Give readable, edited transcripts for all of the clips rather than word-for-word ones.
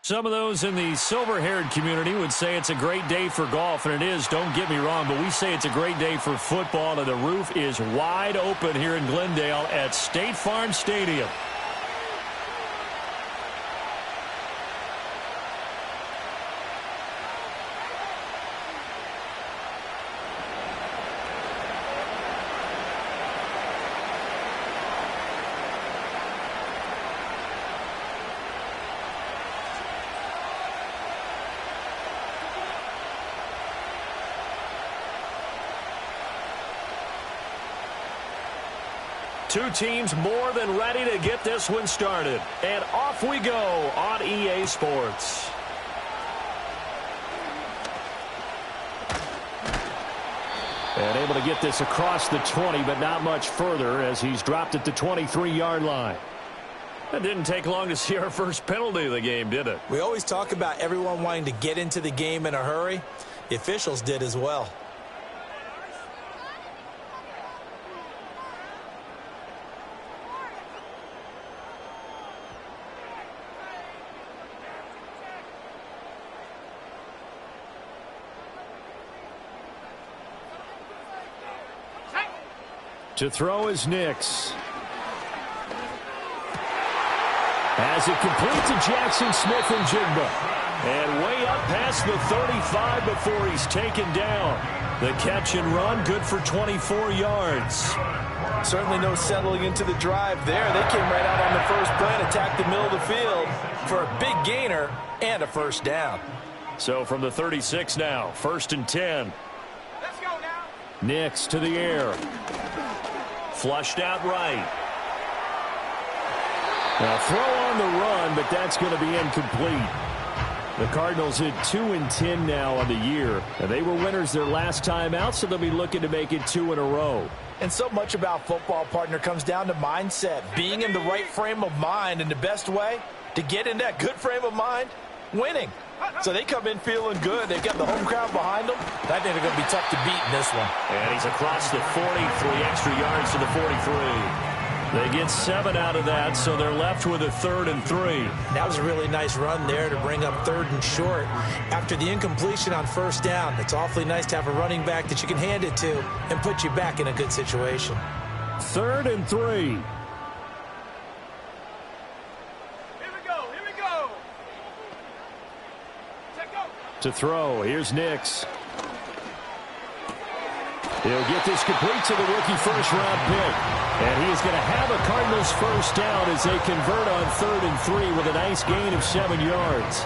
Some of those in the silver-haired community would say it's a great day for golf, and it is, don't get me wrong, but we say it's a great day for football, and the roof is wide open here in Glendale at State Farm Stadium. Two teams more than ready to get this one started. And off we go on EA Sports. And able to get this across the 20, but not much further as he's dropped at the 23-yard line. It didn't take long to see our first penalty of the game, did it? We always talk about everyone wanting to get into the game in a hurry. The officials did as well. To throw is Nix. As it complete to Jackson Smith and Jigba. And way up past the 35 before he's taken down. The catch and run, good for 24 yards. Certainly no settling into the drive there. They came right out on the first play and attacked the middle of the field for a big gainer and a first down. So from the 36 now, 1st and 10. Let's go now. Nix to the air. Flushed out right. Now throw on the run, but that's going to be incomplete. The Cardinals at 2-10 now on the year. And they were winners their last time out, so they'll be looking to make it 2 in a row. And so much about football, partner, comes down to mindset. Being in the right frame of mind, and the best way to get in that good frame of mind, winning. So they come in feeling good. They've got the home crowd behind them. I think they're going to be tough to beat in this one. And he's across the 40, 3 extra yards to the 43. They get 7 out of that, so they're left with a 3rd and 3. That was a really nice run there to bring up 3rd and short. After the incompletion on 1st down, it's awfully nice to have a running back that you can hand it to and put you back in a good situation. 3rd and 3. To throw, here's Nix. He'll get this complete to the rookie first-round pick. And he is going to have a Cardinals first down as they convert on 3rd and 3 with a nice gain of 7 yards.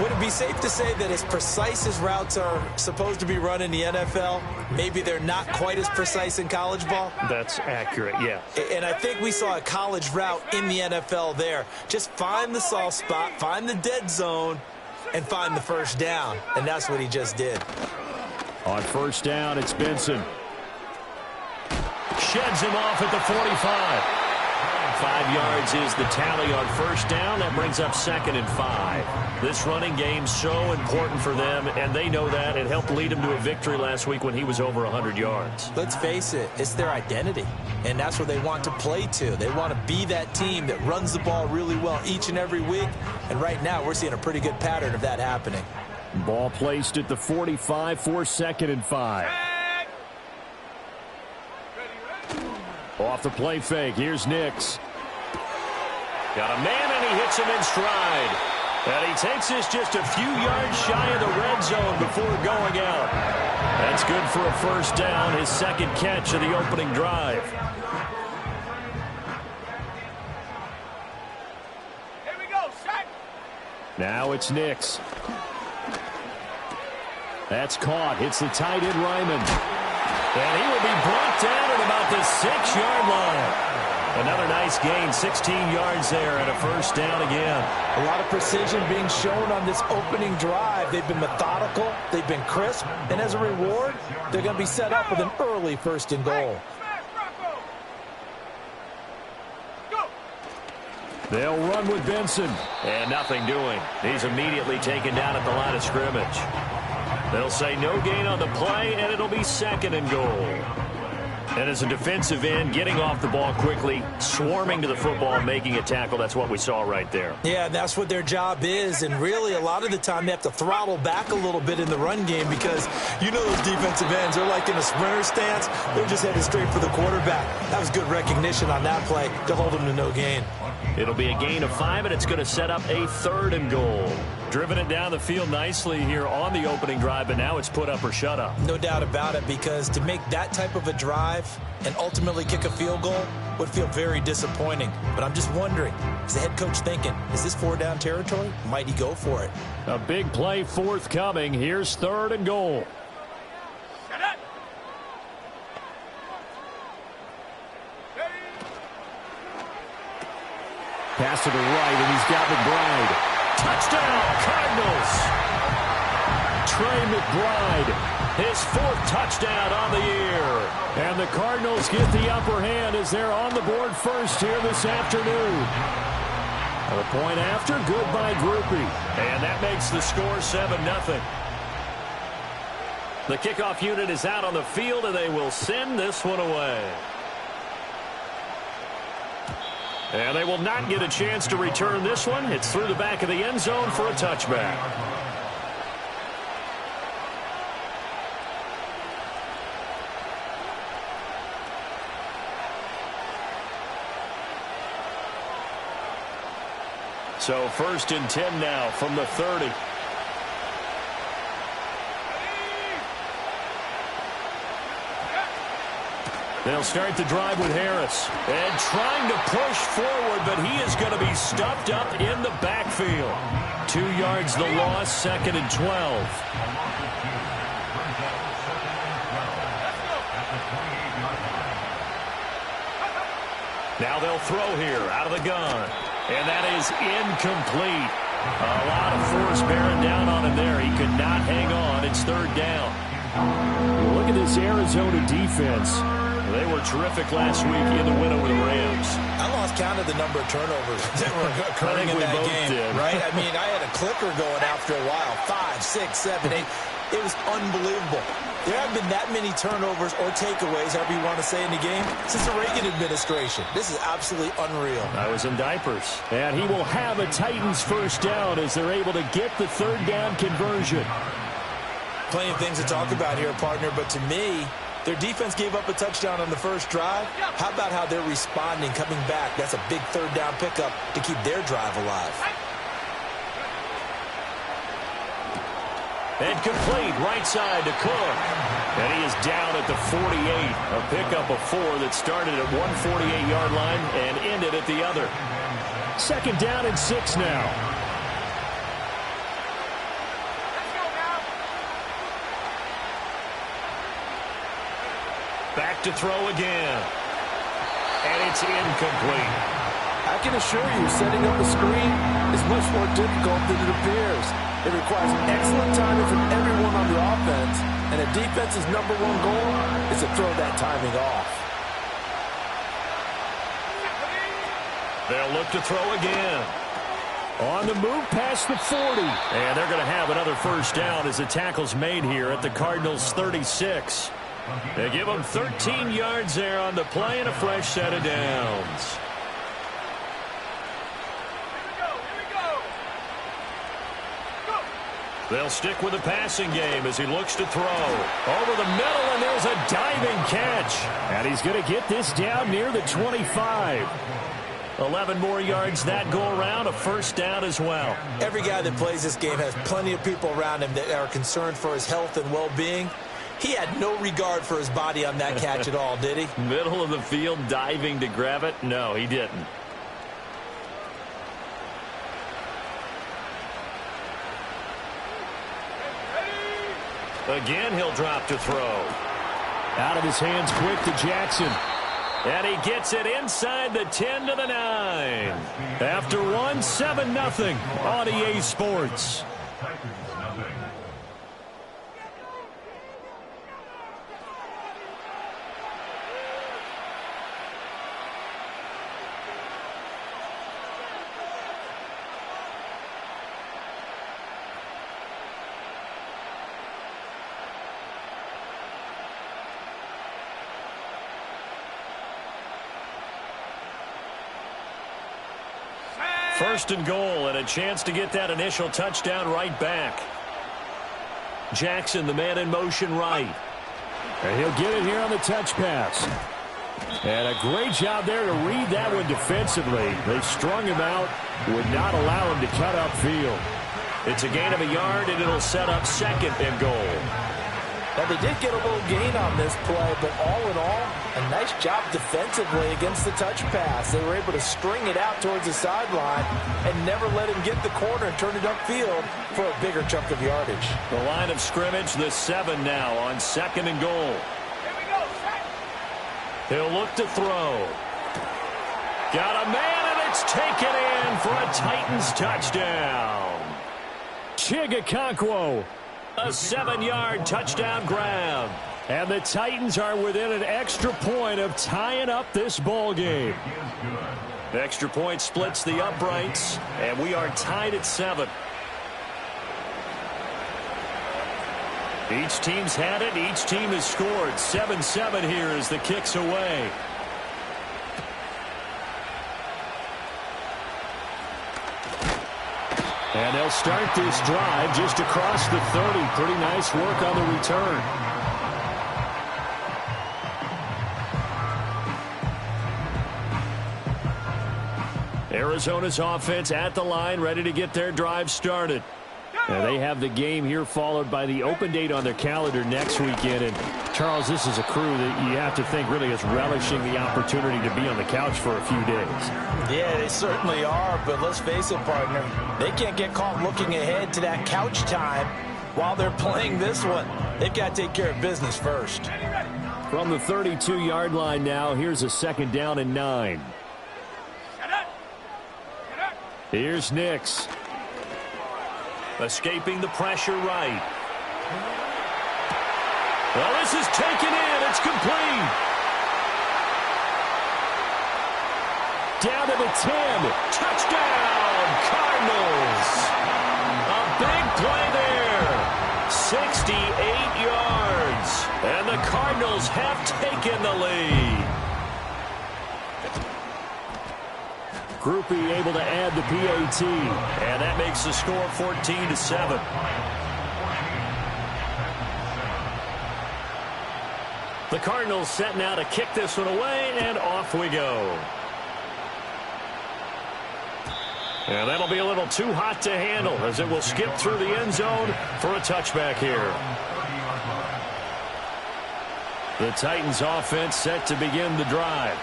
Would it be safe to say that as precise as routes are supposed to be run in the NFL, maybe they're not quite as precise in college ball? That's accurate, yeah. And I think we saw a college route in the NFL there. Just find the soft spot, find the dead zone, and find the first down. And that's what he just did. On 1st down, it's Benson. Sheds him off at the 45. 5 yards is the tally on 1st down. That brings up 2nd and 5. This running game's so important for them, and they know that. It helped lead them to a victory last week when he was over 100 yards. Let's face it, it's their identity, and that's what they want to play to. They want to be that team that runs the ball really well each and every week, and right now we're seeing a pretty good pattern of that happening. Ball placed at the 45 for 2nd and 5. Off the play fake, here's Nix. Got a man, and he hits him in stride. And he takes this just a few yards shy of the red zone before going out. That's good for a first down, his 2nd catch of the opening drive. Here we go, shot. Now it's Nix. That's caught. Hits the tight end, Ryman. And he will be brought down at about the 6-yard line. Another nice gain, 16 yards there, and a first down again. A lot of precision being shown on this opening drive. They've been methodical, they've been crisp, and as a reward, they're going to be set up with an early 1st and goal. They'll run with Benson. And nothing doing. He's immediately taken down at the line of scrimmage. They'll say no gain on the play, and it'll be 2nd and goal. And as a defensive end, getting off the ball quickly, swarming to the football, making a tackle, that's what we saw right there. Yeah, that's what their job is. And really, a lot of the time, they have to throttle back a little bit in the run game because you know those defensive ends, they're like in a sprinter stance. They're just headed straight for the quarterback. That was good recognition on that play to hold them to no gain. It'll be a gain of 5, and it's going to set up a 3rd and goal. Driven it down the field nicely here on the opening drive, but now it's put up or shut up. No doubt about it, because to make that type of a drive and ultimately kick a field goal would feel very disappointing. But I'm just wondering, is the head coach thinking, is this 4-down territory? Might he go for it? A big play forthcoming. Here's 3rd and goal. Pass to the right, and he's got McBride. Touchdown, Cardinals! Trey McBride, his 4th touchdown on the year. And the Cardinals get the upper hand as they're on the board first here this afternoon. And a point after, good by Groupie. And that makes the score 7-0. The kickoff unit is out on the field, and they will send this one away. And they will not get a chance to return this one. It's through the back of the end zone for a touchback. So 1st and 10 now from the 30. They'll start the drive with Harris. And trying to push forward, but he is going to be stuffed up in the backfield. 2 yards the loss, 2nd and 12. Now they'll throw here out of the gun. And that is incomplete. A lot of force bearing down on him there. He could not hang on. It's 3rd down. Look at this Arizona defense. They were terrific last week in the win over the Rams. I lost count of the number of turnovers that were occurring in that game, right? I mean, I had a clicker going after a while. 5, 6, 7, 8. It was unbelievable. There haven't been that many turnovers or takeaways, however you want to say, in the game since the Reagan administration. This is absolutely unreal. I was in diapers. And he will have a Titans 1st down as they're able to get the 3rd down conversion. Plenty of things to talk about here, partner, but to me, their defense gave up a touchdown on the first drive. How about how they're responding, coming back? That's a big 3rd down pickup to keep their drive alive. And complete, right side to Cook. And he is down at the 48. A pickup of 4 that started at 148-yard line and ended at the other. 2nd down and 6 now. Back to throw again. And it's incomplete. I can assure you, setting up a screen is much more difficult than it appears. It requires excellent timing from everyone on the offense, and a defense's #1 goal is to throw that timing off. They'll look to throw again. On the move past the 40. And they're going to have another 1st down as the tackle's made here at the Cardinals 36. They give them 13 yards there on the play and a fresh set of downs. They'll stick with the passing game as he looks to throw. Over the middle, and there's a diving catch. And he's going to get this down near the 25. 11 more yards that go around, a 1st down as well. Every guy that plays this game has plenty of people around him that are concerned for his health and well-being. He had no regard for his body on that catch at all, did he? Middle of the field, diving to grab it? No, he didn't. Again, he'll drop to throw. Out of his hands quick to Jackson. And he gets it inside the 10 to the 9. After one, 7-0 on EA Sports. First and goal, and a chance to get that initial touchdown right back. Jackson, the man in motion right. And he'll get it here on the touch pass. And a great job there to read that one defensively. They strung him out, would not allow him to cut upfield. It's a gain of a yard, and it'll set up second and goal. Now, they did get a little gain on this play, but all in all, a nice job defensively against the touch pass. They were able to string it out towards the sideline and never let him get the corner and turn it upfield for a bigger chunk of yardage. The line of scrimmage, the 7 now on second and goal. Here we go, set. He'll look to throw. Got a man, and it's taken in for a Titans touchdown. Chigakonkwo. A 7-yard touchdown grab. And the Titans are within an extra point of tying up this ball game. The extra point splits the uprights, and we are tied at 7. Each team's had it. Each team has scored. 7-7 here as the kick's away. And they'll start this drive just across the 30. Pretty nice work on the return. Arizona's offense at the line, ready to get their drive started. And they have the game here followed by the open date on their calendar next weekend. And, Charles, this is a crew that you have to think really is relishing the opportunity to be on the couch for a few days. Yeah, they certainly are, but let's face it, partner. They can't get caught looking ahead to that couch time while they're playing this one. They've got to take care of business first. From the 32-yard line now, here's a second down and 9. Here's Nix. Escaping the pressure right. Well, this is taken in. It's complete. Down to the 10. Touchdown, Cardinals. A big play there. 68 yards. And the Cardinals have taken the lead. Groupie able to add the PAT. And that makes the score 14-7. The Cardinals set now to kick this one away, and off we go. And that'll be a little too hot to handle as it will skip through the end zone for a touchback here. The Titans offense set to begin the drive.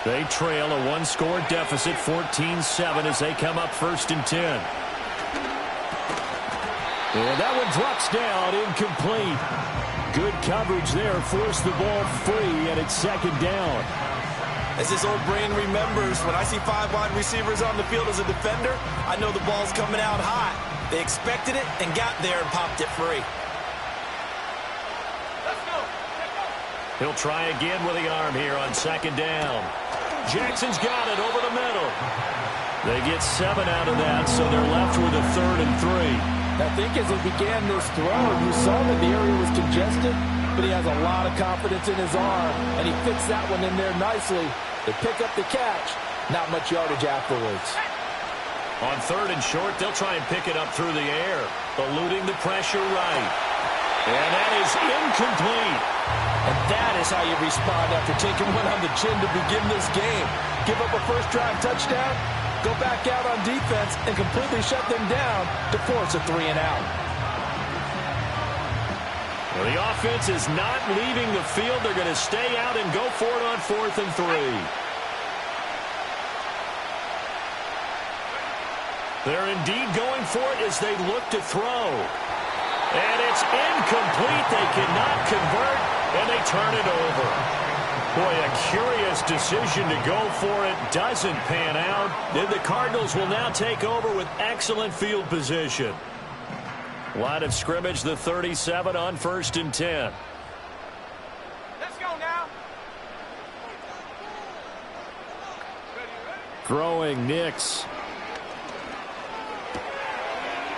They trail a one-score deficit, 14-7, as they come up first and 10. And that one drops down, incomplete. Good coverage there, forced the ball free, and it's second down. As this old brain remembers, when I see 5 wide receivers on the field as a defender, I know the ball's coming out hot. They expected it and got there and popped it free. Let's go. He'll try again with the arm here on second down. Jackson's got it over the middle. They get 7 out of that, so they're left with a 3rd and 3. I think as he began this throw, you saw that the area was congested, but he has a lot of confidence in his arm, and he fits that one in there nicely. They pick up the catch, not much yardage afterwards. On 3rd and short, they'll try and pick it up through the air, eluding the pressure right. And that is incomplete. And that is how you respond after taking one on the chin to begin this game. Give up a first drive touchdown, go back out on defense, and completely shut them down to force a 3-and-out. Well, the offense is not leaving the field. They're going to stay out and go for it on 4th and 3. They're indeed going for it as they look to throw. And it's incomplete. They cannot convert, and they turn it over. Boy, a curious decision to go for it. Doesn't pan out. Then the Cardinals will now take over with excellent field position. Line of scrimmage, the 37 on 1st and 10. Let's go now. Throwing Nix.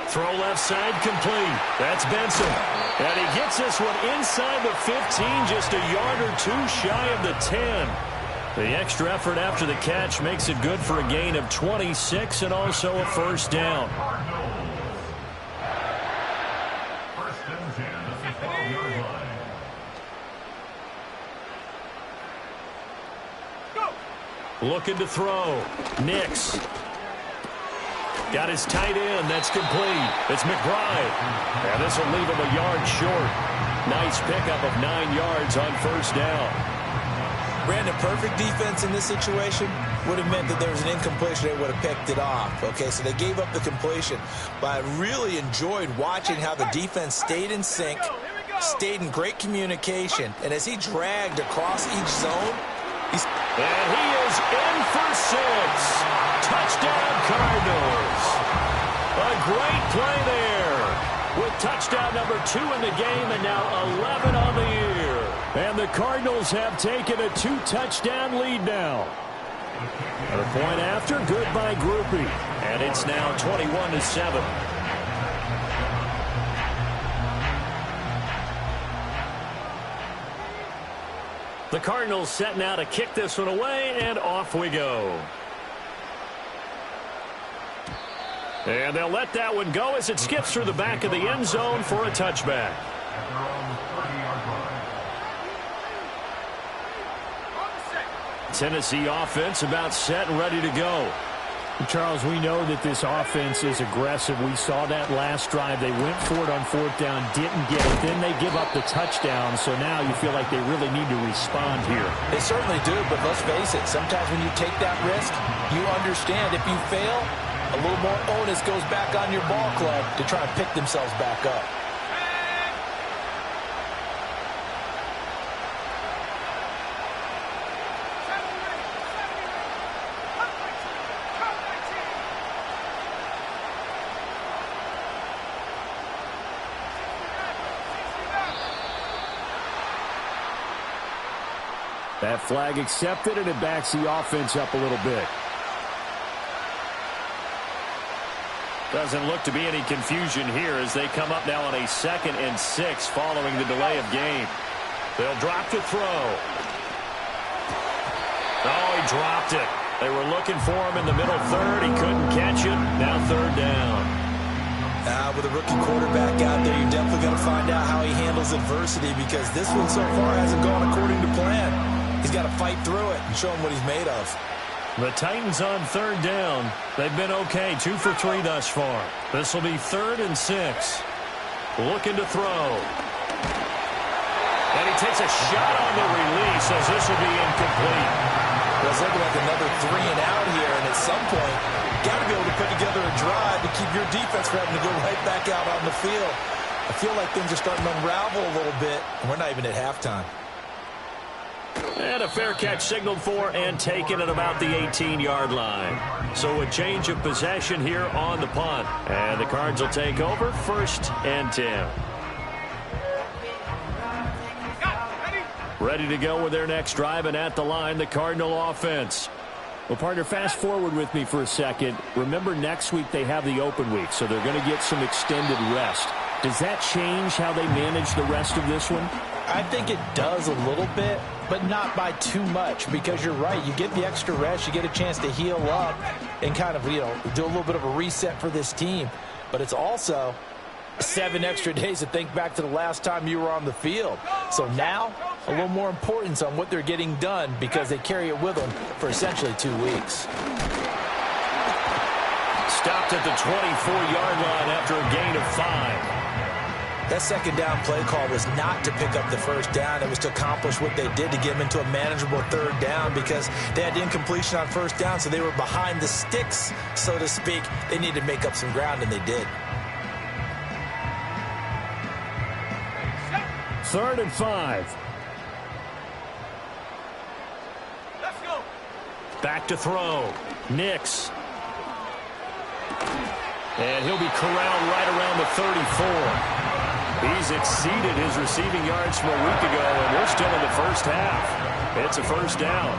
Throw left side complete. That's Benson. And he gets this one inside the 15, just a yard or two shy of the 10. The extra effort after the catch makes it good for a gain of 26 and also a first down. Looking to throw. Nix. Got his tight end. That's complete. It's McBride. And this will leave him a yard short. Nice pickup of 9 yards on first down. Brandon, perfect defense in this situation would have meant that there was an incompletion. They would have picked it off. Okay, so they gave up the completion. But I really enjoyed watching how the defense stayed in sync, stayed in great communication. And as he dragged across each zone, and he is in for 6. Touchdown, Cardinals. A great play there with touchdown number 2 in the game and now 11 on the year. And the Cardinals have taken a 2-touchdown lead now. At a point after, good by Groupie. And it's now 21-7. The Cardinals set now to kick this one away, and off we go. And they'll let that one go as it skips through the back of the end zone for a touchback. Tennessee offense about set and ready to go. Charles, we know that this offense is aggressive. We saw that last drive. They went for it on 4th down, didn't get it. Then they give up the touchdown, so now you feel like they really need to respond here. They certainly do, but let's face it. Sometimes when you take that risk, you understand if you fail, a little more onus goes back on your ball club to try and pick themselves back up. That flag accepted, and it backs the offense up a little bit. Doesn't look to be any confusion here as they come up now on a 2nd and 6 following the delay of game. They'll drop to throw. Oh, he dropped it. They were looking for him in the middle third. He couldn't catch it. Now 3rd down. With a rookie quarterback out there, you're definitely going to find out how he handles adversity because this one so far hasn't gone according to plan. He's got to fight through it and show him what he's made of. The Titans on 3rd down. They've been okay, 2 for 3 thus far. This will be 3rd and 6. Looking to throw. And he takes a shot on the release as this will be incomplete. Well, it's looking like another 3 and out here, and at some point, got to be able to put together a drive to keep your defense from having to go right back out on the field. I feel like things are starting to unravel a little bit, and we're not even at halftime. And a fair catch signaled for and taken at about the 18-yard line. So a change of possession here on the punt. And the Cards will take over 1st and 10. Ready to go with their next drive, and at the line, the Cardinal offense. Well, partner, fast forward with me for a second. Remember, next week they have the open week, so they're going to get some extended rest. Does that change how they manage the rest of this one? I think it does a little bit, but not by too much, because you're right. You get the extra rest, you get a chance to heal up and kind of, do a little bit of a reset for this team. But it's also 7 extra days to think back to the last time you were on the field. So now, a little more importance on what they're getting done because they carry it with them for essentially 2 weeks. Stopped at the 24-yard line after a gain of 5. That 2nd down play call was not to pick up the 1st down. It was to accomplish what they did to get them into a manageable 3rd down because they had incompletion on 1st down, so they were behind the sticks, so to speak. They needed to make up some ground, and they did. 3rd and 5. Let's go. Back to throw. Nix. And he'll be corralled right around the 34. He's exceeded his receiving yards from a week ago, and we're still in the first half. It's a 1st down.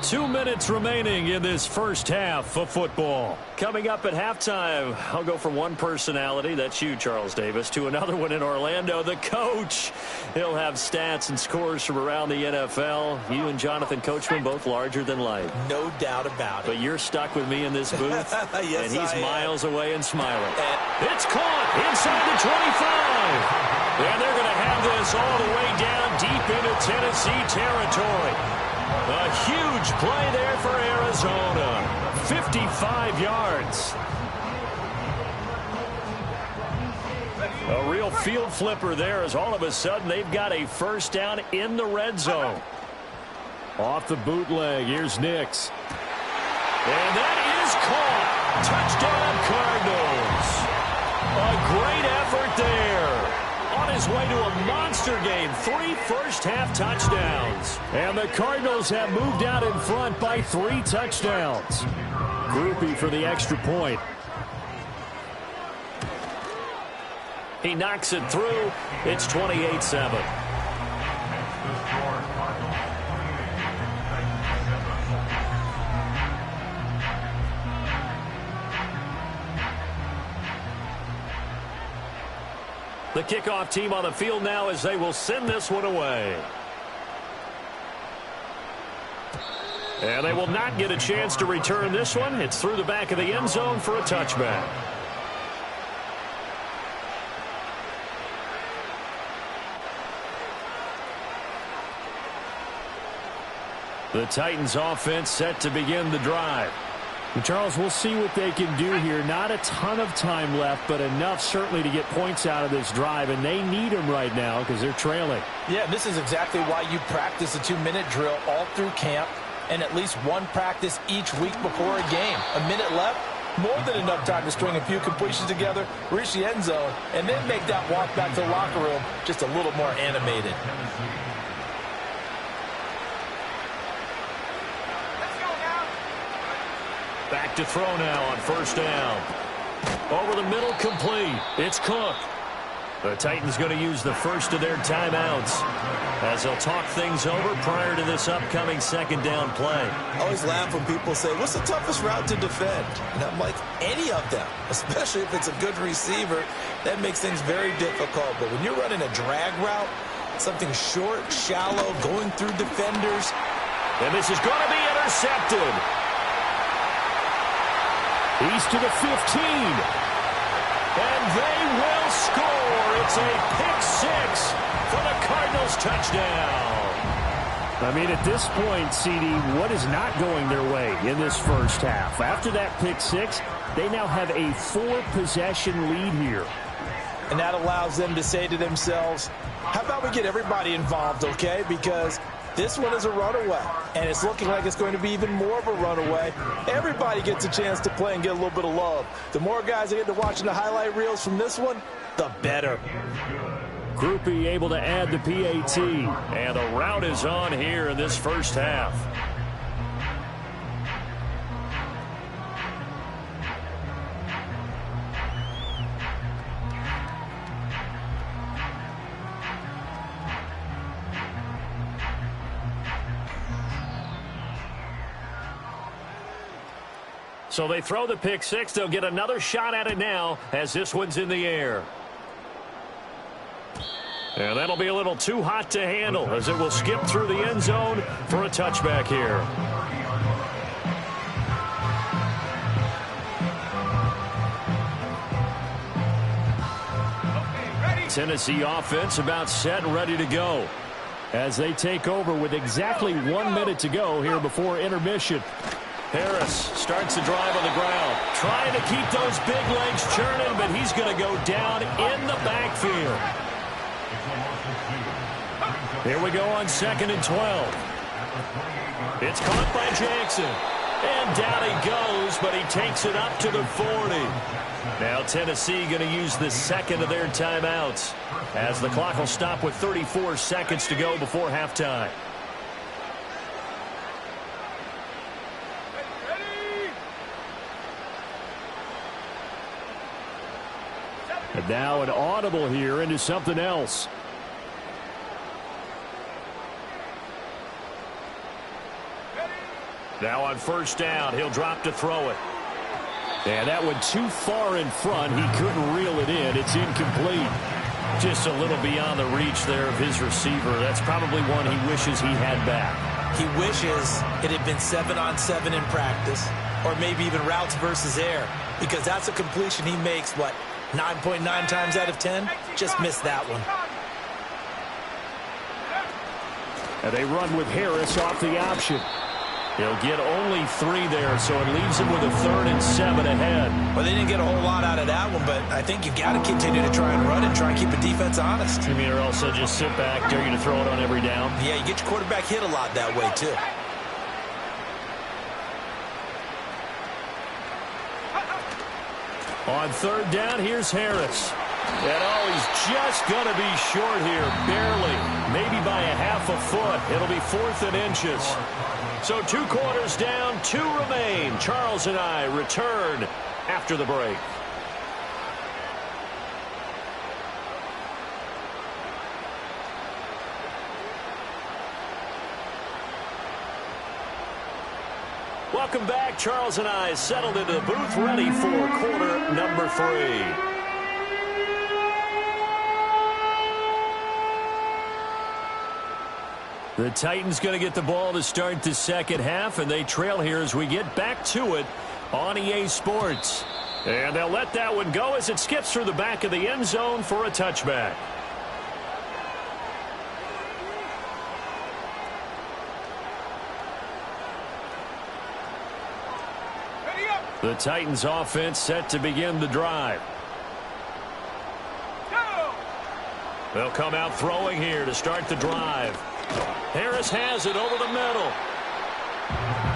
2 minutes remaining in this first half of football. Coming up at halftime, I'll go from one personality, that's you, Charles Davis, to another one in Orlando, the coach. He'll have stats and scores from around the NFL. You and Jonathan Coachman both larger than life. No doubt about it. But you're stuck with me in this booth, yes, and he's miles away and smiling. It's caught inside the 25. And they're going to have this all the way down deep into Tennessee territory. A huge play there for Arizona. 55 yards. A real field flipper there as all of a sudden they've got a first down in the red zone. Off the bootleg, here's Nix. And that is caught. Touchdown, Cardinals. A great effort there. On his way to a monster game, 3 first-half touchdowns. And the Cardinals have moved out in front by 3 touchdowns. Groupie for the extra point. He knocks it through. It's 28-7. The kickoff team on the field now as they will send this one away. And they will not get a chance to return this one. It's through the back of the end zone for a touchback. The Titans offense set to begin the drive. Charles, we'll see what they can do here. Not a ton of time left, but enough certainly to get points out of this drive, and they need them right now because they're trailing. Yeah, this is exactly why you practice a 2-minute drill all through camp and at least one practice each week before a game. A minute left, more than enough time to string a few completions together, reach the end zone, and then make that walk back to the locker room just a little more animated. Back to throw now on first down. Over the middle, complete. It's Cook. The Titans going to use the first of their timeouts as they'll talk things over prior to this upcoming second down play. I always laugh when people say, what's the toughest route to defend? And I'm like, any of them, especially if it's a good receiver. That makes things very difficult. But when you're running a drag route, something short, shallow, going through defenders. And this is going to be intercepted. He's to the 15. And they will score. It's a pick-6 for the Cardinals touchdown. I mean, at this point, CD, what is not going their way in this first half? After that pick-6, they now have a 4-possession lead here. And that allows them to say to themselves, how about we get everybody involved, okay? Because this one is a runaway, and it's looking like it's going to be even more of a runaway. Everybody gets a chance to play and get a little bit of love. The more guys that get to watching the highlight reels from this one, the better. Groupie able to add the PAT, and the route is on here in this first half. So they throw the pick-6. They'll get another shot at it now as this one's in the air. And that'll be a little too hot to handle as it will skip through the end zone for a touchback here. Tennessee offense about set and ready to go as they take over with exactly 1 minute to go here before intermission. Harris starts the drive on the ground, trying to keep those big legs churning, but he's going to go down in the backfield. Here we go on 2nd and 12. It's caught by Jackson. And down he goes, but he takes it up to the 40. Now Tennessee going to use the second of their timeouts as the clock will stop with 34 seconds to go before halftime. And now an audible here into something else. Now on first down, he'll drop to throw it. And that went too far in front. He couldn't reel it in. It's incomplete. Just a little beyond the reach there of his receiver. That's probably one he wishes he had back. He wishes it had been 7-on-7 in practice, or maybe even routes versus air, because that's a completion he makes, 9.9 times out of 10? Just missed that one. And they run with Harris off the option. He'll get only 3 there, so it leaves him with a 3rd and 7 ahead. Well, they didn't get a whole lot out of that one, but I think you've got to continue to try and run and try and keep the defense honest. You mean, or else they'll just sit back, dare you to throw it on every down? Yeah, you get your quarterback hit a lot that way, too. On 3rd down, here's Harris. And he's just going to be short here, barely. Maybe by a half a foot. It'll be 4th and inches. So 2 quarters down, 2 remain. Charles and I return after the break. Welcome back. Charles and I settled into the booth, ready for quarter number 3. The Titans going to get the ball to start the second half, and they trail here as we get back to it on EA Sports. And they'll let that one go as it skips through the back of the end zone for a touchback. The Titans offense set to begin the drive. They'll come out throwing here to start the drive. Harris has it over the middle.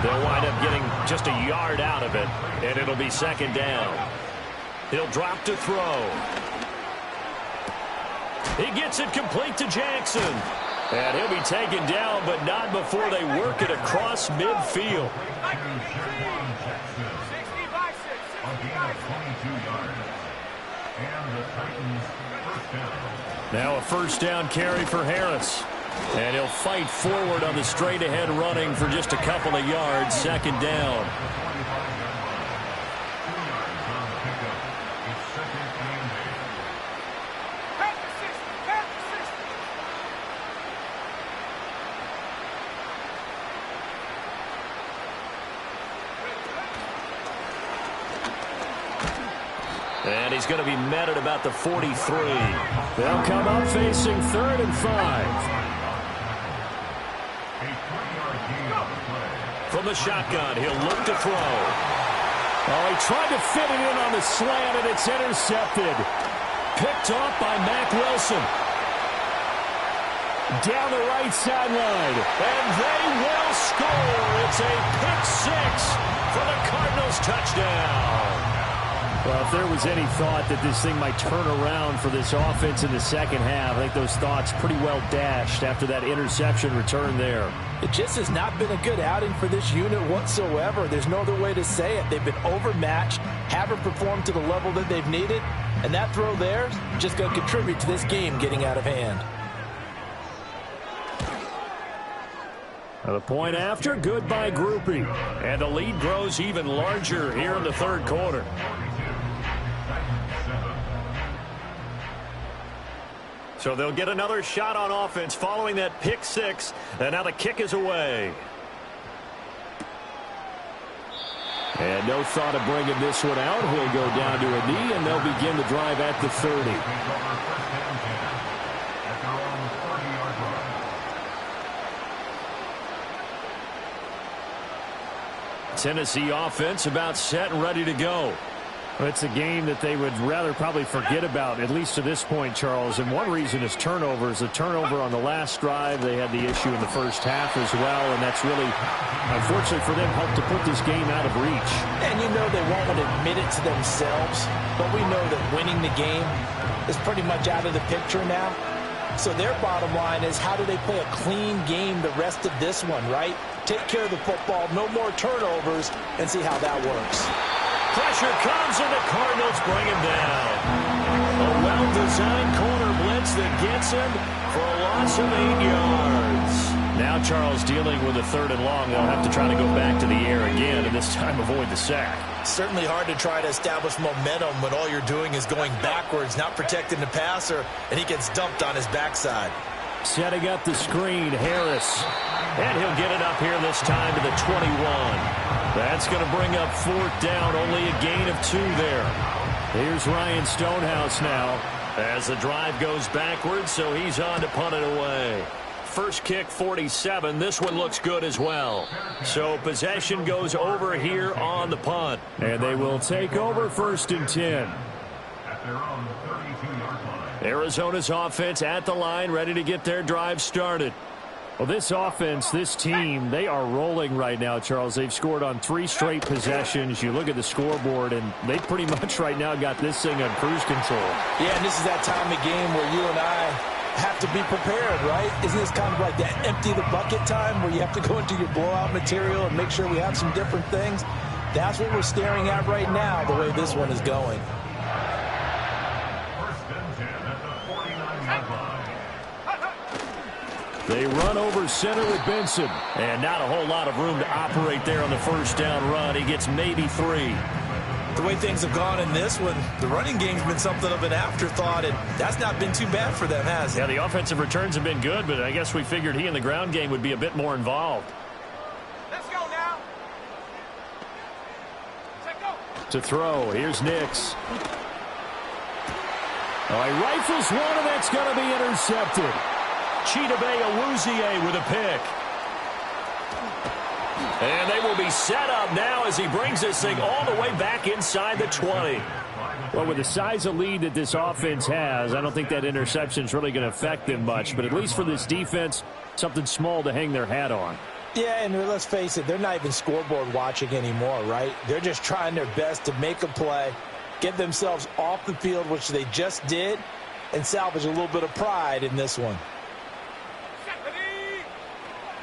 They'll wind up getting just a yard out of it, and it'll be 2nd down. He'll drop to throw. He gets it complete to Jackson. And he'll be taken down, but not before they work it across midfield. Now a 1st down carry for Harris. And he'll fight forward on the straight-ahead running for just a couple of yards. 2nd down. And he's going to be met at about the 43. They'll come up facing 3rd and 5. From the shotgun, he'll look to throw. Oh, he tried to fit it in on the slant, and it's intercepted. Picked off by Mack Wilson. Down the right sideline. And they will score. It's a pick 6 for the Cardinals touchdown. Well, if there was any thought that this thing might turn around for this offense in the second half, I think those thoughts pretty well dashed after that interception return there. It just has not been a good outing for this unit whatsoever. There's no other way to say it. They've been overmatched, haven't performed to the level that they've needed, and that throw there is just going to contribute to this game getting out of hand. The point after, good by Groupie. And the lead grows even larger here in the 3rd quarter. So they'll get another shot on offense following that pick 6. And now the kick is away. And no thought of bringing this one out. He'll go down to a knee, and they'll begin the drive at the 30. Tennessee offense about set and ready to go. It's a game that they would rather probably forget about, at least to this point, Charles. And one reason is turnovers. The turnover on the last drive, they had the issue in the first half as well, and that's really, unfortunately for them, helped to put this game out of reach. And you know they won't admit it to themselves, but we know that winning the game is pretty much out of the picture now. So their bottom line is, how do they play a clean game the rest of this one, right? Take care of the football, no more turnovers, and see how that works. Pressure comes, and the Cardinals bring him down. A well-designed corner blitz that gets him for a loss of 8 yards. Now Charles, dealing with a 3rd and long. They'll have to try to go back to the air again, and this time avoid the sack. Certainly hard to try to establish momentum when all you're doing is going backwards, not protecting the passer, and he gets dumped on his backside. Setting up the screen, Harris. And he'll get it up here this time to the 21. That's going to bring up 4th down, only a gain of 2 there. Here's Ryan Stonehouse now. As the drive goes backwards, so he's on to punt it away. First kick, 47. This one looks good as well. So possession goes over here on the punt. And they will take over 1st and 10. Arizona's offense at the line, ready to get their drive started. Well, this offense, this team, they are rolling right now, Charles. They've scored on 3 straight possessions. You look at the scoreboard, and they pretty much right now got this thing on cruise control. Yeah, and this is that time of game where you and I have to be prepared, right? Isn't this kind of like that empty the bucket time where you have to go into your blowout material and make sure we have some different things? That's what we're staring at right now, the way this one is going. They run over center with Benson. And not a whole lot of room to operate there on the 1st down run. He gets maybe 3. The way things have gone in this one, the running game's been something of an afterthought, and that's not been too bad for them, has it? Yeah, the offensive returns have been good, but I guess we figured he in the ground game would be a bit more involved. Let's go now. Let's go. To throw, here's Nix. Oh, he rifles one, and that's going to be intercepted. Chidobe Awuzie with a pick. And they will be set up now as he brings this thing all the way back inside the 20. Well, with the size of lead that this offense has, I don't think that interception is really going to affect them much. But at least for this defense, something small to hang their hat on. Yeah, and let's face it, they're not even scoreboard watching anymore, right? They're just trying their best to make a play, get themselves off the field, which they just did, and salvage a little bit of pride in this one.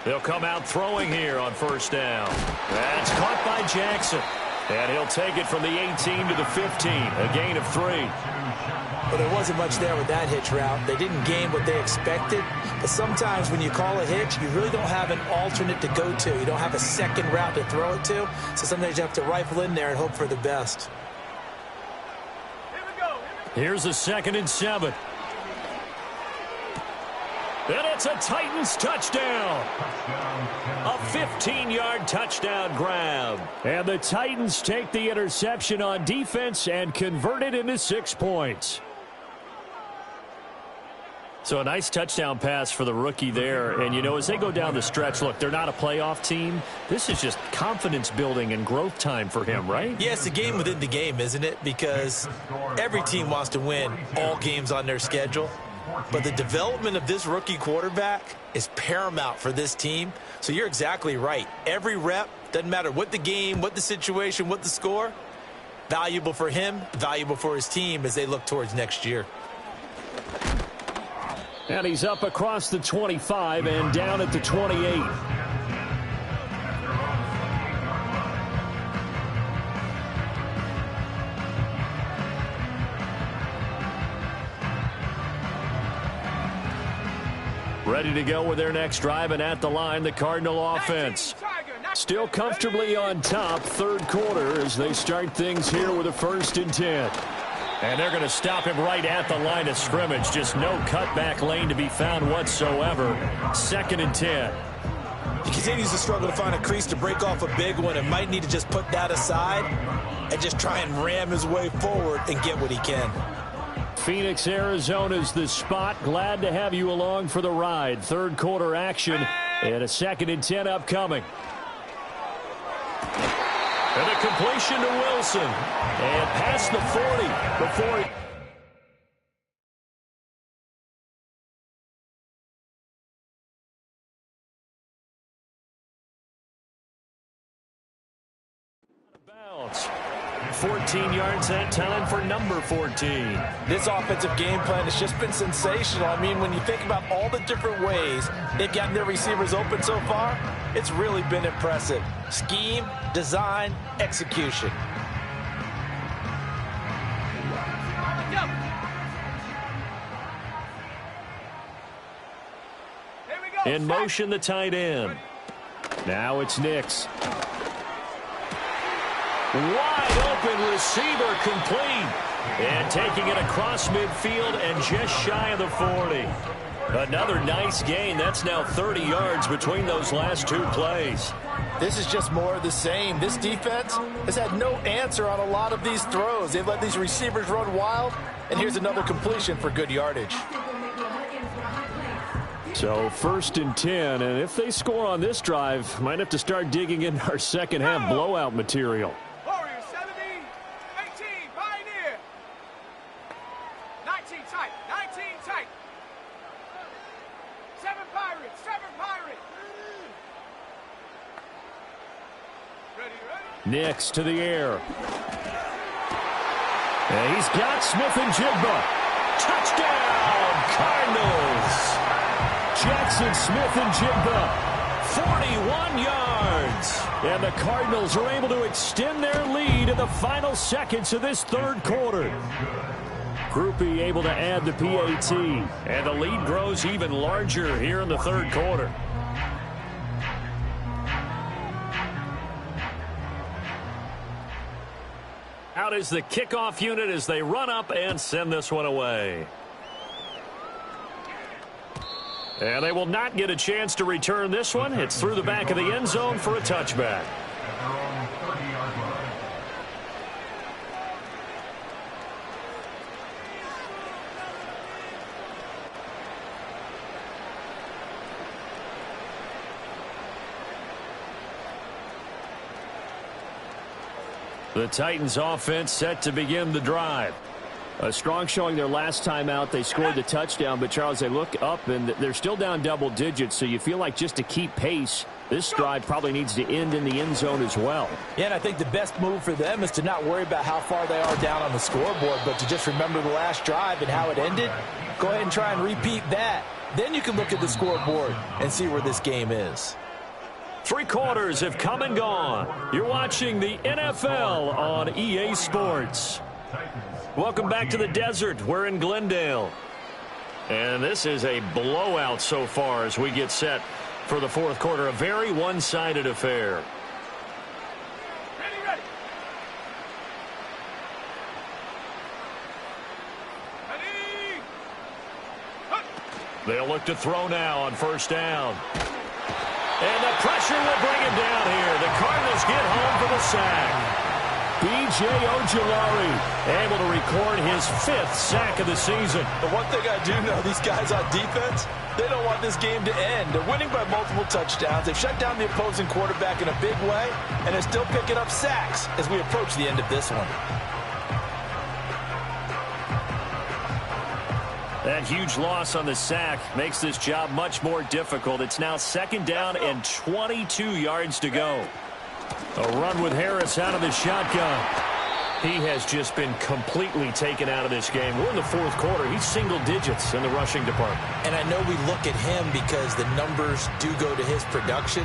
They'll come out throwing here on 1st down. That's caught by Jackson. And he'll take it from the 18 to the 15, a gain of 3. Well, there wasn't much there with that hitch route. They didn't gain what they expected. But sometimes when you call a hitch, you really don't have an alternate to go to. You don't have a second route to throw it to. So sometimes you have to rifle in there and hope for the best. Here's a 2nd and 7. And it's a Titans touchdown. A 15-yard touchdown grab. And the Titans take the interception on defense and convert it into 6 points. So a nice touchdown pass for the rookie there. And, you know, as they go down the stretch, look, they're not a playoff team. This is just confidence building and growth time for him, right? Yeah, it's a game within the game, isn't it? Because every team wants to win all games on their schedule. But the development of this rookie quarterback is paramount for this team. So you're exactly right. Every rep, doesn't matter what the game, what the situation, what the score, valuable for him, valuable for his team as they look towards next year. And he's up across the 25 and down at the 28. Ready to go with their next drive, and at the line, the Cardinal offense. Still comfortably on top, 3rd quarter, as they start things here with a 1st and 10. And they're going to stop him right at the line of scrimmage. Just no cutback lane to be found whatsoever. 2nd and 10. He continues to struggle to find a crease to break off a big one and might need to just put that aside and just try and ram his way forward and get what he can. Phoenix, Arizona's the spot. Glad to have you along for the ride. 3rd quarter action and a 2nd and 10 upcoming. And a completion to Wilson. And past the 40 before he... bounds. 14 yards that time for number 14. This offensive game plan has just been sensational. I mean, when you think about all the different ways they've gotten their receivers open so far, it's really been impressive. Scheme, design, execution. In motion, the tight end. Now it's Nix. Wide open receiver complete. And taking it across midfield and just shy of the 40. Another nice gain. That's now 30 yards between those last two plays. This is just more of the same. This defense has had no answer on a lot of these throws. They've let these receivers run wild. And here's another completion for good yardage. So 1st and 10, and if they score on this drive, might have to start digging in our second half blowout material. Warriors 70, 18, Pioneer. 19 tight, 19 tight. 7 Pirates, 7 Pirates. Ready. Nix to the air. And he's got Smith and Jigba. Touchdown, Cardinals. Jackson Smith and Jigba. 41 yards. And the Cardinals are able to extend their lead in the final seconds of this third quarter. Groupie able to add the PAT. And the lead grows even larger here in the third quarter. Out is the kickoff unit as they run up and send this one away. And they will not get a chance to return this one. It's through the back of the end zone for a touchback. The Titans offense set to begin the drive. A strong showing their last time out. They scored the touchdown, but Charles, they look up and they're still down double digits, so you feel like just to keep pace, this drive probably needs to end in the end zone as well. Yeah, and I think the best move for them is to not worry about how far they are down on the scoreboard, but to just remember the last drive and how it ended. Go ahead and try and repeat that. Then you can look at the scoreboard and see where this game is. 3 quarters have come and gone. You're watching the NFL on EA Sports. Welcome back to the desert. We're in Glendale. And this is a blowout so far as we get set for the fourth quarter. A very one-sided affair. Ready. They'll look to throw now on first down. And the pressure will bring him down here. The Cardinals get home for the sack. B.J. Ojulari able to record his 5th sack of the season. The one thing I do know, these guys on defense, they don't want this game to end. They're winning by multiple touchdowns. They've shut down the opposing quarterback in a big way, and they're still picking up sacks as we approach the end of this one. That huge loss on the sack makes this job much more difficult. It's now 2nd down and 22 yards to go. A run with Harris out of the shotgun. He has just been completely taken out of this game. We're in the fourth quarter. He's single digits in the rushing department. And I know we look at him because the numbers do go to his production,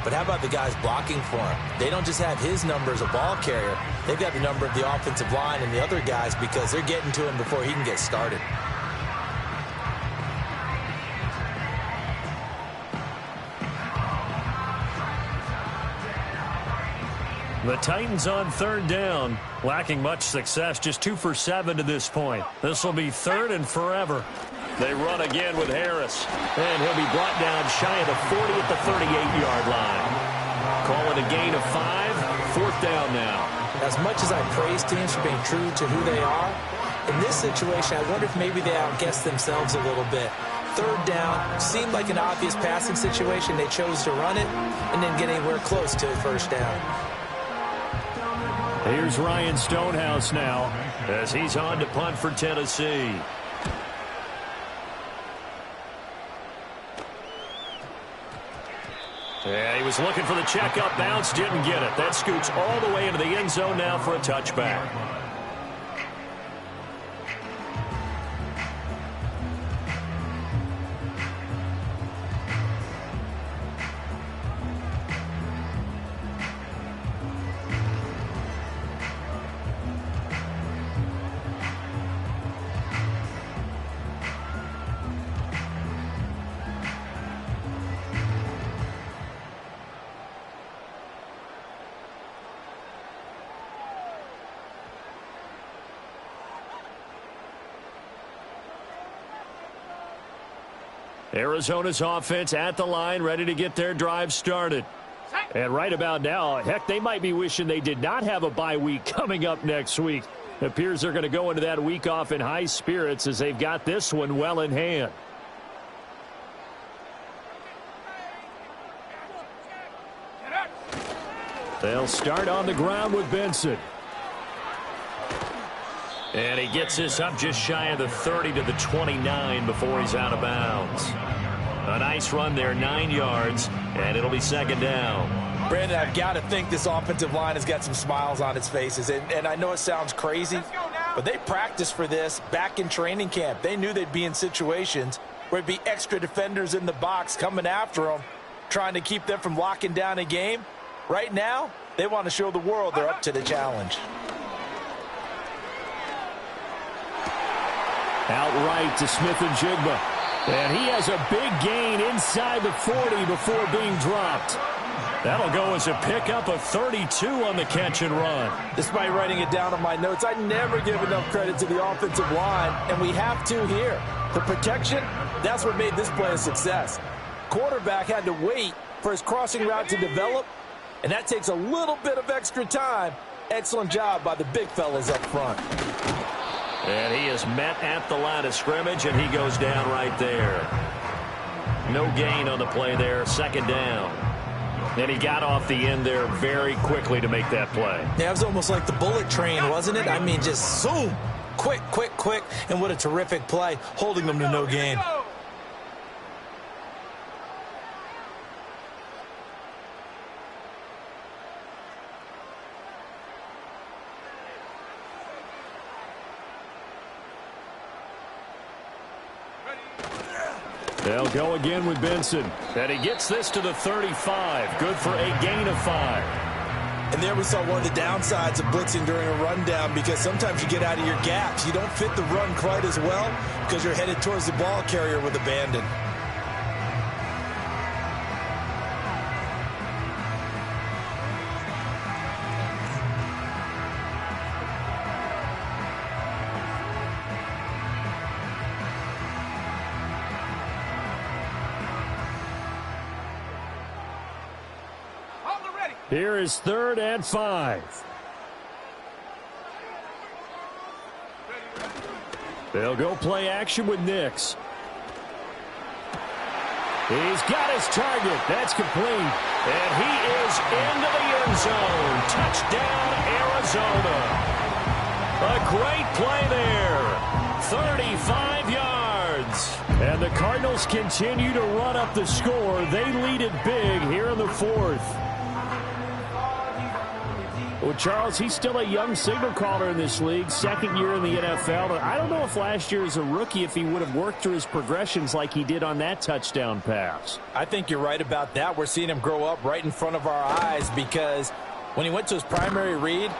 but how about the guys blocking for him? They don't just have his number as a ball carrier. They've got the number of the offensive line and the other guys because they're getting to him before he can get started. The Titans on 3rd down, lacking much success, just 2 for 7 to this point. This will be 3rd and forever. They run again with Harris, and he'll be brought down shy of the 40 at the 38-yard line. Call it a gain of 5, 4th down now. As much as I praise teams for being true to who they are, in this situation, I wonder if maybe they outguessed themselves a little bit. 3rd down seemed like an obvious passing situation. They chose to run it and didn't get anywhere close to a 1st down. Here's Ryan Stonehouse now as he's on to punt for Tennessee. Yeah, he was looking for the checkup bounce, didn't get it. That scoots all the way into the end zone now for a touchback. Arizona's offense at the line, ready to get their drive started. And right about now, heck, they might be wishing they did not have a bye week coming up next week. It appears they're going to go into that week off in high spirits as they've got this one well in hand. They'll start on the ground with Benson. And he gets this up just shy of the 30 to the 29 before he's out of bounds. A nice run there, 9 yards, and it'll be second down. Brandon, I've got to think this offensive line has got some smiles on its faces. And I know it sounds crazy, but they practiced for this back in training camp. They knew they'd be in situations where there'd be extra defenders in the box coming after them, trying to keep them from locking down a game. Right now, they want to show the world they're up to the challenge. Outright to Smith-Njigba. And he has a big gain inside the 40 before being dropped. That'll go as a pickup of 32 on the catch and run. Despite writing it down on my notes, I never give enough credit to the offensive line, and we have to here. The protection, that's what made this play a success. Quarterback had to wait for his crossing route to develop, and that takes a little bit of extra time. Excellent job by the big fellas up front. And he is met at the line of scrimmage, and he goes down right there. No gain on the play there, second down. And he got off the end there very quickly to make that play. Yeah, it was almost like the bullet train, wasn't it? I mean, just zoom. Quick, quick, quick. And what a terrific play, holding them to no gain. They'll go again with Benson. And he gets this to the 35. Good for a gain of 5. And there we saw one of the downsides of blitzing during a rundown, because sometimes you get out of your gaps. You don't fit the run quite as well because you're headed towards the ball carrier with abandon. Here is 3rd and 5. They'll go play action with Nix. He's got his target. That's complete. And he is into the end zone. Touchdown, Arizona. A great play there. 35 yards. And the Cardinals continue to run up the score. They lead it big here in the 4th. Well, Charles, he's still a young signal caller in this league, second year in the NFL. But I don't know if last year as a rookie, if he would have worked through his progressions like he did on that touchdown pass. I think you're right about that. We're seeing him grow up right in front of our eyes, because when he went to his primary read,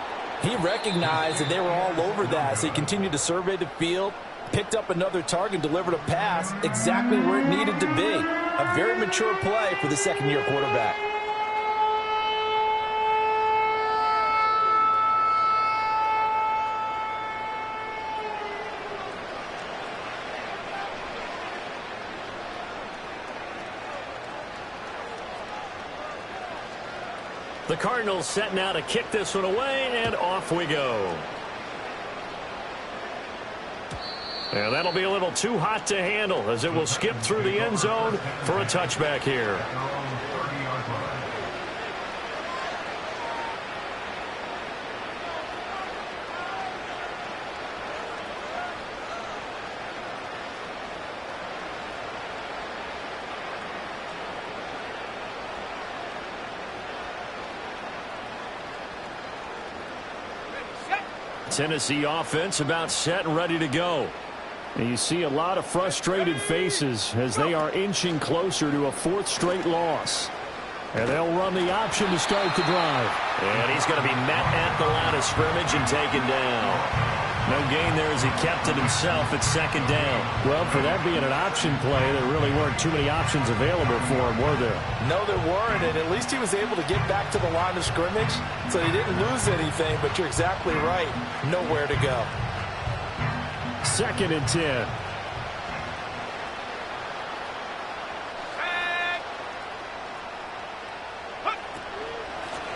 he recognized that they were all over that. So he continued to survey the field, picked up another target, delivered a pass exactly where it needed to be. A very mature play for the second-year quarterback. The Cardinals setting out to kick this one away, and off we go. And that'll be a little too hot to handle as it will skip through the end zone for a touchback here. Tennessee offense about set and ready to go. And you see a lot of frustrated faces as they are inching closer to a 4th straight loss. And they'll run the option to start the drive. And he's going to be met at the line of scrimmage and taken down. No gain there as he kept it himself at second down. Well, for that being an option play, there really weren't too many options available for him, were there? No, there weren't, and at least he was able to get back to the line of scrimmage, so he didn't lose anything, but you're exactly right. Nowhere to go. 2nd and 10.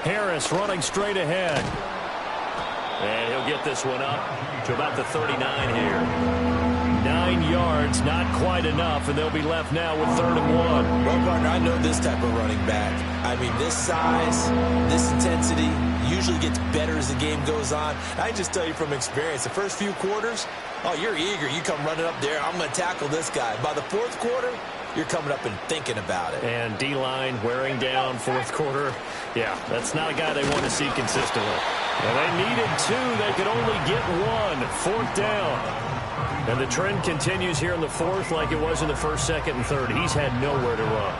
Harris running straight ahead. And he'll get this one up to about the 39 here. 9 yards, not quite enough, and they'll be left now with 3rd and 1. Well, partner, I know this type of running back. I mean, this size, this intensity usually gets better as the game goes on. I just tell you from experience, the first few quarters, oh, you're eager. You come running up there, I'm going to tackle this guy. By the 4th quarter, you're coming up and thinking about it. And D-line wearing down 4th quarter. Yeah, that's not a guy they want to see consistently. And they needed 2. They could only get 1. 4th down. And the trend continues here in the 4th like it was in the 1st, 2nd, and 3rd. He's had nowhere to run.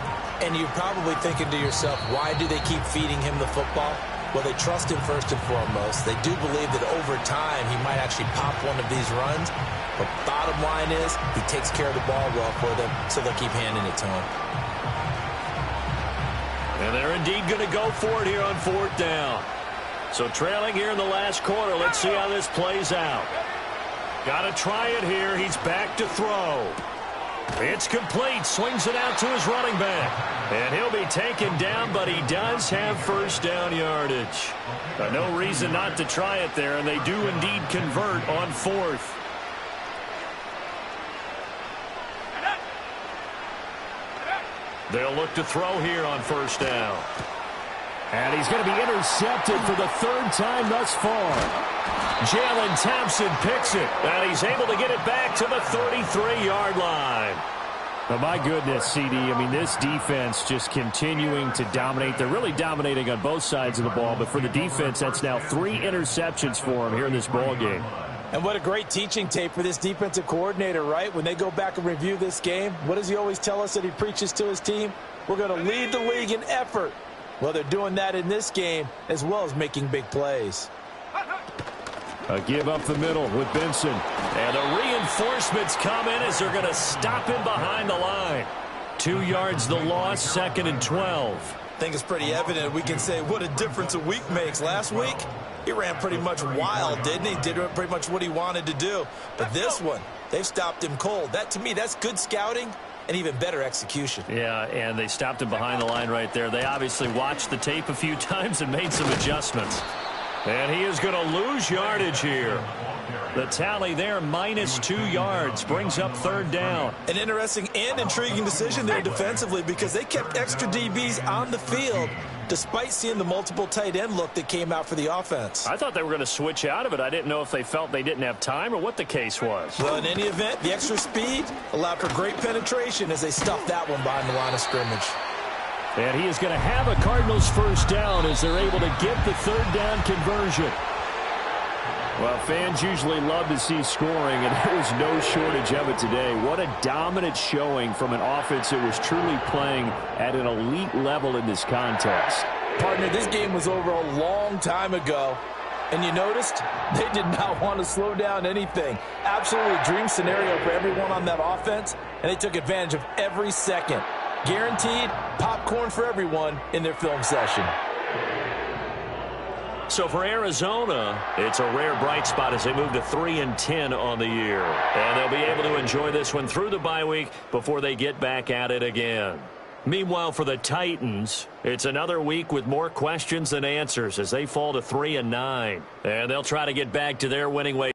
And you're probably thinking to yourself, why do they keep feeding him the football? Well, they trust him first and foremost. They do believe that over time he might actually pop one of these runs. But bottom line is he takes care of the ball well for them, so they'll keep handing it to him. And they're indeed going to go for it here on 4th down. So trailing here in the last quarter. Let's see how this plays out. Got to try it here. He's back to throw. It's complete. Swings it out to his running back. And he'll be taken down, but he does have 1st down yardage. No reason not to try it there, and they do indeed convert on 4th. They'll look to throw here on 1st down. And he's going to be intercepted for the 3rd time thus far. Jalen Thompson picks it, and he's able to get it back to the 33-yard line. Oh, my goodness, CD. I mean, this defense just continuing to dominate. They're really dominating on both sides of the ball, but for the defense, that's now 3 interceptions for him here in this ball game. And what a great teaching tape for this defensive coordinator, right? When they go back and review this game, what does he always tell us that he preaches to his team? We're going to lead the league in effort. Well, they're doing that in this game as well as making big plays. A give up the middle with Benson. And the reinforcements come in as they're going to stop him behind the line. 2 yards the loss, 2nd and 12. I think it's pretty evident. We can say what a difference a week makes. Last week, he ran pretty much wild, didn't he? Did pretty much what he wanted to do. But this one, they've stopped him cold. That, to me, that's good scouting and even better execution. Yeah, and they stopped him behind the line right there. They obviously watched the tape a few times and made some adjustments. And he is going to lose yardage here. The tally there, -2 yards, brings up 3rd down. An interesting and intriguing decision there defensively because they kept extra DBs on the field despite seeing the multiple tight end look that came out for the offense. I thought they were going to switch out of it. I didn't know if they felt they didn't have time or what the case was. Well, in any event, the extra speed allowed for great penetration as they stuffed that one behind the line of scrimmage. And he is going to have a Cardinals 1st down as they're able to get the 3rd down conversion. Well, fans usually love to see scoring, and there was no shortage of it today. What a dominant showing from an offense that was truly playing at an elite level in this contest. Partner, this game was over a long time ago. And you noticed they did not want to slow down anything. Absolutely a dream scenario for everyone on that offense, and they took advantage of every second. Guaranteed popcorn for everyone in their film session. So for Arizona, it's a rare bright spot as they move to 3-10 on the year. And they'll be able to enjoy this one through the bye week before they get back at it again. Meanwhile, for the Titans, it's another week with more questions than answers as they fall to 3-9. And they'll try to get back to their winning way.